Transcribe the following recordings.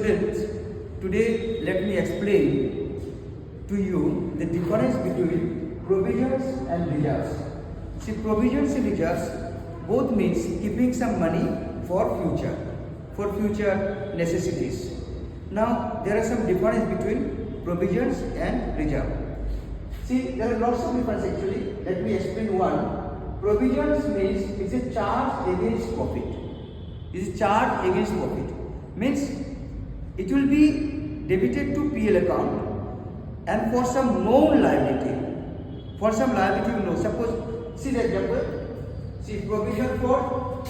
Students, today let me explain to you the difference between provisions and reserves. See, provisions and reserves both means keeping some money for future necessities. Now, there are some difference between provisions and reserve. See, there are lots of difference actually. Let me explain one. Provisions means it's a charge against profit. It's a charge against profit. Means it will be debited to PL account and for some known liability. For some liability you know. Suppose, see the example. See, provision for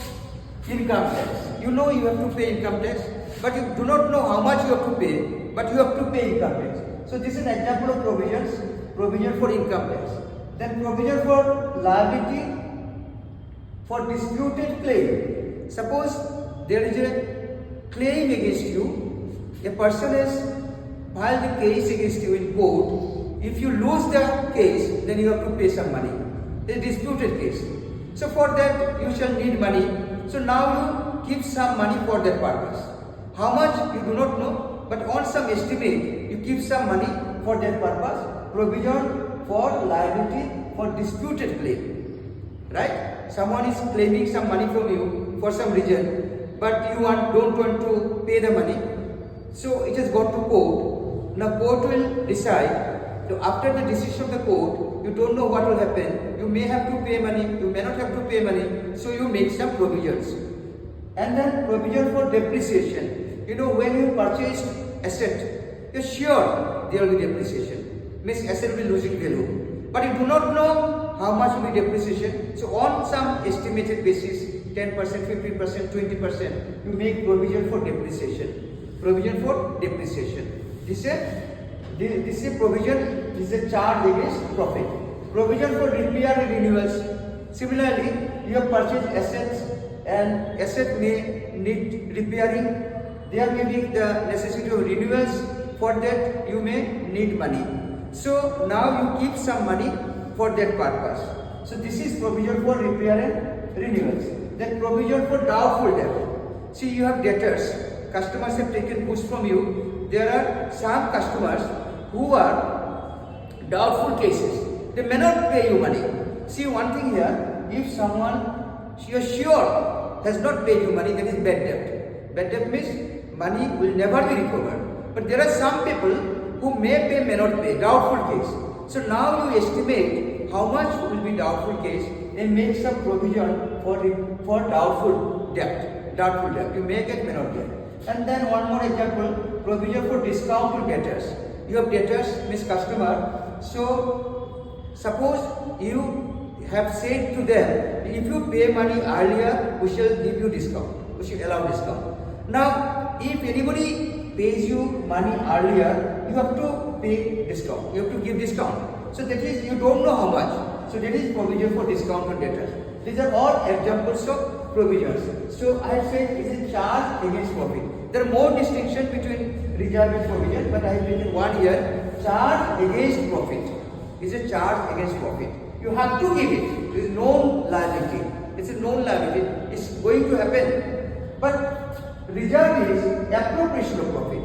income tax. You know you have to pay income tax, but you do not know how much you have to pay, but you have to pay income tax. So this is an example of provisions. Provision for income tax. Then provision for liability for disputed claim. Suppose there is a claim against you. A person has filed a case against you in court. If you lose the case, then you have to pay some money. It's a disputed case. So for that you shall need money. So now you keep some money for that purpose. How much you do not know, but on some estimate you keep some money for that purpose. Provision for liability for disputed claim. Right? Someone is claiming some money from you for some reason, but you don't want to pay the money. So it has got to court. Now court will decide. So after the decision of the court, you don't know what will happen. You may have to pay money, you may not have to pay money. So you make some provisions. And then provision for depreciation. You know, when you purchased asset, you're sure there will be depreciation. Means asset will be losing value. But you do not know how much will be depreciation. So on some estimated basis, 10%, 15%, 20%, you make provision for depreciation. Provision for depreciation. This is a provision, this is a charge against profit. Provision for repair and renewals. Similarly, you have purchased assets and asset may need repairing. There may be the necessity of renewals. For that you may need money. So now you keep some money for that purpose. So this is provision for repair and renewals. Then provision for doubtful debt. See, you have debtors. Customers have taken goods from you. There are some customers who are doubtful cases. They may not pay you money. See, one thing here, if someone you are sure has not paid you money, that is bad debt. Bad debt means money will never be recovered. But there are some people who may pay, may not pay, doubtful case. So now you estimate how much will be doubtful case and make some provision for doubtful debt. Doubtful debt. You may get, may not get. And then one more example, provision for discount to debtors. You have debtors, means customer. So suppose you have said to them, if you pay money earlier, we shall give you discount. We shall allow discount. Now, if anybody pays you money earlier, you have to pay discount. You have to give discount. So that is, you don't know how much. So that is provision for discount to debtors. These are all examples of provisions. So I have said it's a charge against profit. There are more distinction between reserve and provision, but I have written one here. Charge against profit is a charge against profit. You have to give it. It is known liability. It's a known liability. It's going to happen. But reserve is appropriation of profit.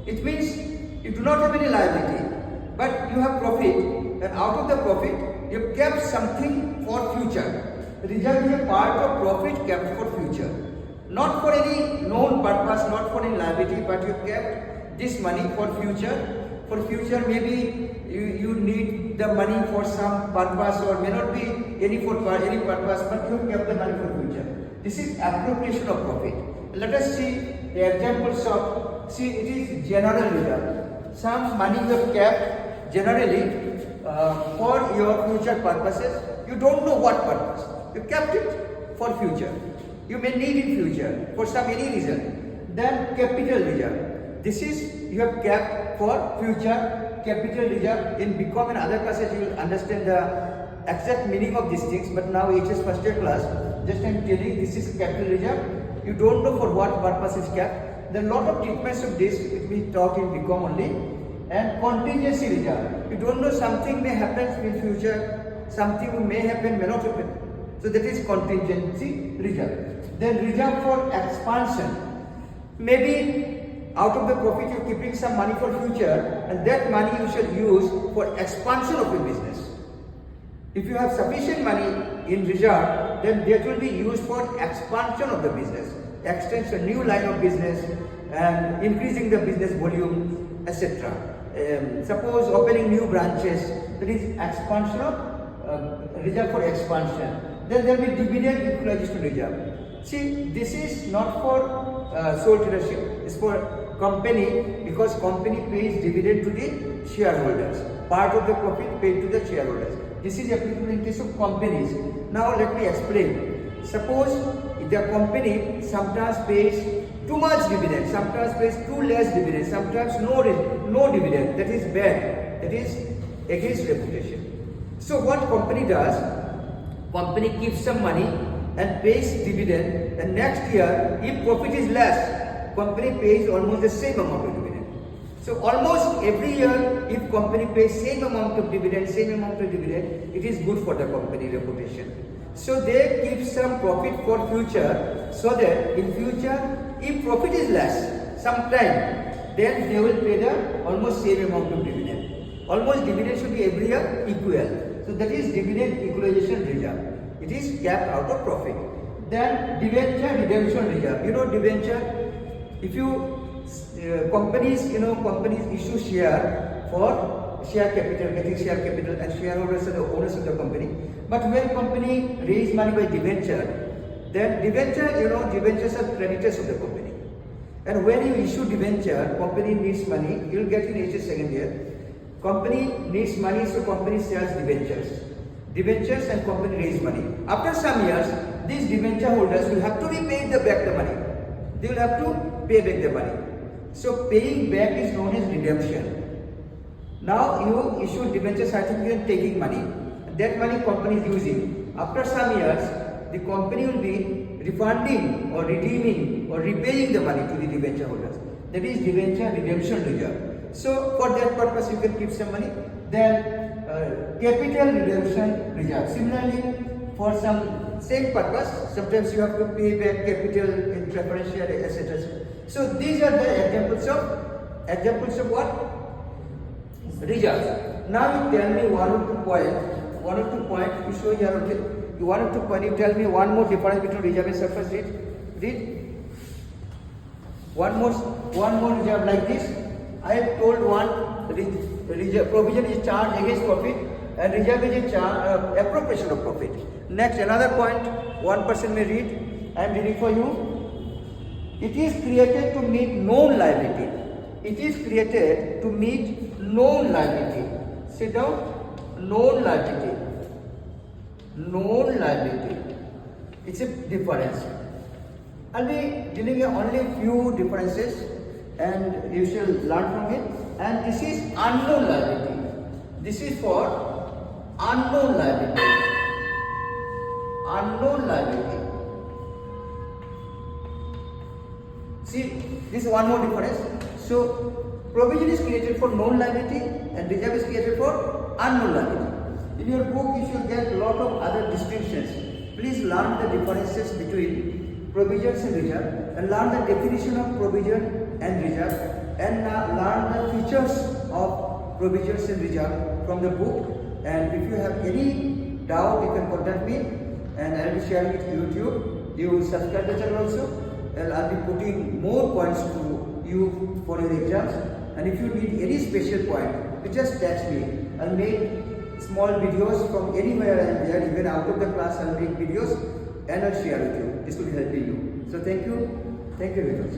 It means you do not have any liability, but you have profit, and out of the profit you have kept something for future. Reserve is a part of profit kept for future. Not for any known purpose, not for any liability, but you kept this money for future. For future, maybe you need the money for some purpose, or may not be any purpose, but you have kept the money for future. This is appropriation of profit. Let us see the examples of, see, it is general reserve. Some money you have kept generally for your future purposes. You don't know what purpose. You kept it for future. You may need in future for some any reason. Then capital reserve. This is you have kept for future. Capital reserve. In BCom and other classes you will understand the exact meaning of these things. But now HS first year class, just I am telling this is capital reserve. You don't know for what purpose is kept. There are lot of treatments of this which we taught in BCom only. And contingency reserve. You don't know something may happen in future. Something may happen, may not happen. So that is contingency reserve. Then reserve for expansion. Maybe out of the profit you're keeping some money for future, and that money you shall use for expansion of your business. If you have sufficient money in reserve, then that will be used for expansion of the business, extension, new line of business, and increasing the business volume, etc. Suppose opening new branches, that is expansion of reserve for expansion. Then there will be dividend equalization reserve. See, this is not for sole tradership, it's for company, because company pays dividend to the shareholders. Part of the profit paid to the shareholders. This is applicable in case of companies. Now let me explain. Suppose the company sometimes pays too much dividend, sometimes pays too less dividend, sometimes no dividend. That is bad. That is against reputation. So what company does? Company keeps some money and pays dividend, and next year if profit is less, company pays almost the same amount of dividend. So almost every year if company pays same amount of dividend, it is good for the company reputation. So they keep some profit for future, so that in future if profit is less sometime, then they will pay the almost same amount of dividend. Almost dividend should be every year equal. So that is dividend equalization reserve. It is kept out of profit. Then debenture redemption reserve. You know debenture, if you companies issue share for share capital, getting share capital, and shareholders are the owners of the company. But when company raise money by debenture, then debentures are creditors of the company. And when you issue debenture, company needs money, you will get in HS second year. Company needs money, so company sells debentures. Debentures and company raise money. After some years, these debenture holders will have to repay back the money. They will have to pay back the money. So paying back is known as redemption. Now you issue debenture certificate and taking money. That money company is using. After some years, the company will be refunding or redeeming or repaying the money to the debenture holders. That is debenture redemption reserve. So for that purpose you can keep some money. Then capital redemption reserve. Similarly, for some same purpose, sometimes you have to pay back capital in preferential, etc. So these are the examples of what? Reserves. Now you tell me one or two points. You show here. Okay. You 1 or 2 points. You tell me one more difference between reserve and surplus. Read. One more reserve like this. I have told one provision is charged against profit, and reserve is a appropriation of profit. Next, another point one person may read. I am reading for you. It is created to meet known liability. It is created to meet known liability. Sit down. Known liability. Known liability. It's a difference. I'll be dealing only a few differences, and you shall learn from it. And this is unknown liability. This is for unknown liability. Unknown liability. See, this is one more difference. So, provision is created for known liability and reserve is created for unknown liability. In your book, you should get a lot of other distinctions. Please learn the differences between provisions and reserve, and learn the definition of provision and reserve, and learn the features of provisions and reserve from the book. And if you have any doubt, you can contact me, and I will be sharing it to YouTube. You subscribe the channel also, and I will be putting more points to you for your exams. And if you need any special point, you just text me. I'll make small videos from anywhere I am there, even out of the class. I'll make videos and I'll share with you. This will be helping you. So thank you very much.